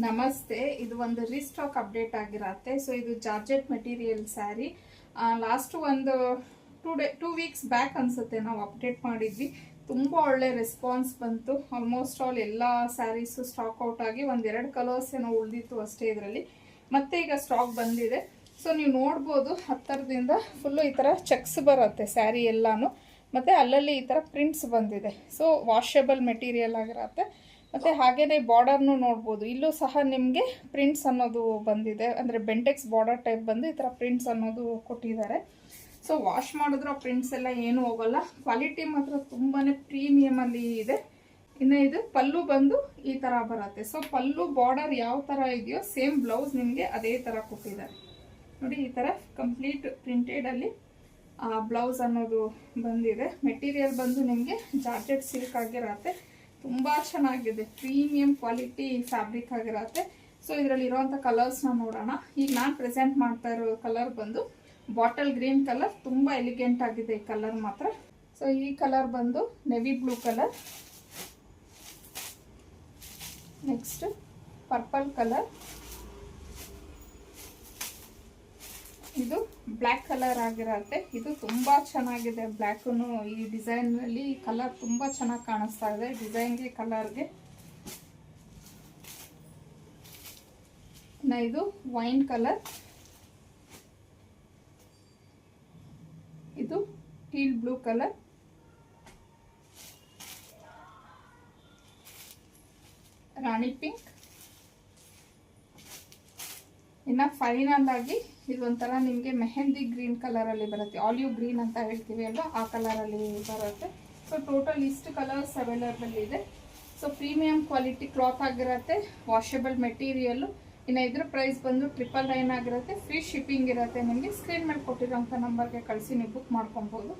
ನಮಸ್ತೆ. ಇದು ಒಂದು ರೀಸ್ಟಾಕ್ ಅಪ್ಡೇಟ್ ಆಗಿರತ್ತೆ. ಸೊ ಇದು ಜಾರ್ಜೆಟ್ ಮೆಟೀರಿಯಲ್ ಸ್ಯಾರಿ. ಲಾಸ್ಟ್ ಒಂದು 2 ವೀಕ್ಸ್ ಬ್ಯಾಕ್ ಅನ್ಸುತ್ತೆ ನಾವು ಅಪ್ಡೇಟ್ ಮಾಡಿದ್ವಿ. ತುಂಬ ಒಳ್ಳೆ ರೆಸ್ಪಾನ್ಸ್ ಬಂತು. ಆಲ್ಮೋಸ್ಟ್ ಆಲ್ ಎಲ್ಲ ಸ್ಯಾರೀಸು ಸ್ಟಾಕ್ ಔಟ್ ಆಗಿ 1-2 ಕಲರ್ಸ್ ಏನೋ ಉಳಿದಿತ್ತು ಅಷ್ಟೇ ಇದರಲ್ಲಿ. ಮತ್ತೆ ಈಗ ಸ್ಟಾಕ್ ಬಂದಿದೆ. ಸೊ ನೀವು ನೋಡ್ಬೋದು ಹತ್ತರದಿಂದ ಫುಲ್ಲು ಈ ಥರ ಚೆಕ್ಸ್ ಬರುತ್ತೆ ಸ್ಯಾರಿ ಎಲ್ಲಾನು. ಮತ್ತು ಅಲ್ಲಲ್ಲಿ ಈ ಥರ ಪ್ರಿಂಟ್ಸ್ ಬಂದಿದೆ. ಸೊ ವಾಷಬಲ್ ಮೆಟೀರಿಯಲ್ ಆಗಿರತ್ತೆ. ಮತ್ತು ಹಾಗೆಯೇ ಬಾರ್ಡರ್ನು ನೋಡ್ಬೋದು. ಇಲ್ಲೂ ಸಹ ನಿಮಗೆ ಪ್ರಿಂಟ್ಸ್ ಅನ್ನೋದು ಬಂದಿದೆ. ಅಂದರೆ ಬೆಂಟೆಕ್ಸ್ ಬಾರ್ಡರ್ ಟೈಪ್ ಬಂದು ಈ ಥರ ಪ್ರಿಂಟ್ಸ್ ಅನ್ನೋದು ಕೊಟ್ಟಿದ್ದಾರೆ. ಸೊ ವಾಶ್ ಮಾಡಿದ್ರೆ ಪ್ರಿಂಟ್ಸ್ ಎಲ್ಲ ಏನೂ ಹೋಗಲ್ಲ. ಕ್ವಾಲಿಟಿ ಮಾತ್ರ ತುಂಬಾ ಪ್ರೀಮಿಯಮಲ್ಲಿ ಇದೆ. ಇನ್ನು ಇದು ಪಲ್ಲು ಬಂದು ಈ ಥರ ಬರುತ್ತೆ. ಸೊ ಪಲ್ಲು ಬಾರ್ಡರ್ ಯಾವ ಥರ ಇದೆಯೋ ಸೇಮ್ ಬ್ಲೌಸ್ ನಿಮಗೆ ಅದೇ ಥರ ಕೊಟ್ಟಿದ್ದಾರೆ ನೋಡಿ. ಈ ಥರ ಕಂಪ್ಲೀಟ್ ಪ್ರಿಂಟೆಡಲ್ಲಿ ಬ್ಲೌಸ್ ಅನ್ನೋದು ಬಂದಿದೆ. ಮೆಟೀರಿಯಲ್ ಬಂದು ನಿಮಗೆ ಜಾರ್ಜೆಟ್ ಸಿಲ್ಕ್ ಆಗಿರತ್ತೆ. ತುಂಬ ಚೆನ್ನಾಗಿದೆ. ಪ್ರೀಮಿಯಂ ಕ್ವಾಲಿಟಿ ಫ್ಯಾಬ್ರಿಕ್ ಆಗಿರತ್ತೆ. ಸೊ ಇದರಲ್ಲಿ ಇರೋವಂಥ ಕಲರ್ಸ್ನ ನೋಡೋಣ. ಈಗ ನಾನು ಪ್ರೆಸೆಂಟ್ ಮಾಡ್ತಾ ಇರೋ ಕಲರ್ ಬಂದು ಬಾಟಲ್ ಗ್ರೀನ್ ಕಲರ್. ತುಂಬ ಎಲಿಗೆಂಟ್ ಆಗಿದೆ ಈ ಕಲರ್ ಮಾತ್ರ. ಸೊ ಈ ಕಲರ್ ಬಂದು navy blue colour. Next purple colour. ಇದು ಬ್ಲ್ಯಾಕ್ ಕಲರ್ ಆಗಿರತ್ತೆ. ಇದು ತುಂಬಾ ಚೆನ್ನಾಗಿದೆ. ಬ್ಲ್ಯಾಕು ಈ ಡಿಸೈನ್ ಅಲ್ಲಿ ಕಲರ್ ತುಂಬಾ ಚೆನ್ನಾಗಿ ಕಾಣಿಸ್ತಾ ಇದೆ ಡಿಸೈನ್ಗೆ ಕಲರ್ಗೆ. ಇದು ವೈನ್ ಕಲರ್. ಇದು ಟೀಲ್ ಬ್ಲೂ ಕಲರ್. ರಾಣಿ ಪಿಂಕ್. ಇನ್ನು ಫೈನಲ್ ಆಗಿ ಇದೊಂಥರ ನಿಮಗೆ ಮೆಹಂದಿ ಗ್ರೀನ್ ಕಲರಲ್ಲಿ ಬರುತ್ತೆ. ಆಲಿವ್ ಗ್ರೀನ್ ಅಂತ ಹೇಳ್ತೀವಿ ಅಲ್ವಾ, ಆ ಕಲರಲ್ಲಿ ಬರುತ್ತೆ. ಸೊ ಟೋಟಲ್ ಇಷ್ಟು ಕಲರ್ಸ್ ಅವೈಲೇಬಲ್ ಇದೆ. ಸೊ ಪ್ರೀಮಿಯಂ ಕ್ವಾಲಿಟಿ ಕ್ಲಾತ್ ಆಗಿರುತ್ತೆ. Washable material. ಇನ್ನು ಇದ್ರ ಪ್ರೈಸ್ ಬಂದು 999 ಆಗಿರುತ್ತೆ. ಫ್ರೀ ಶಿಪ್ಪಿಂಗ್ ಇರುತ್ತೆ. ನಿಮಗೆ ಸ್ಕ್ರೀನ್ ಮೇಲೆ ಕೊಟ್ಟಿರೋಂಥ ನಂಬರ್ಗೆ ಕಳಿಸಿ ನೀವು ಬುಕ್ ಮಾಡ್ಕೊಬೋದು.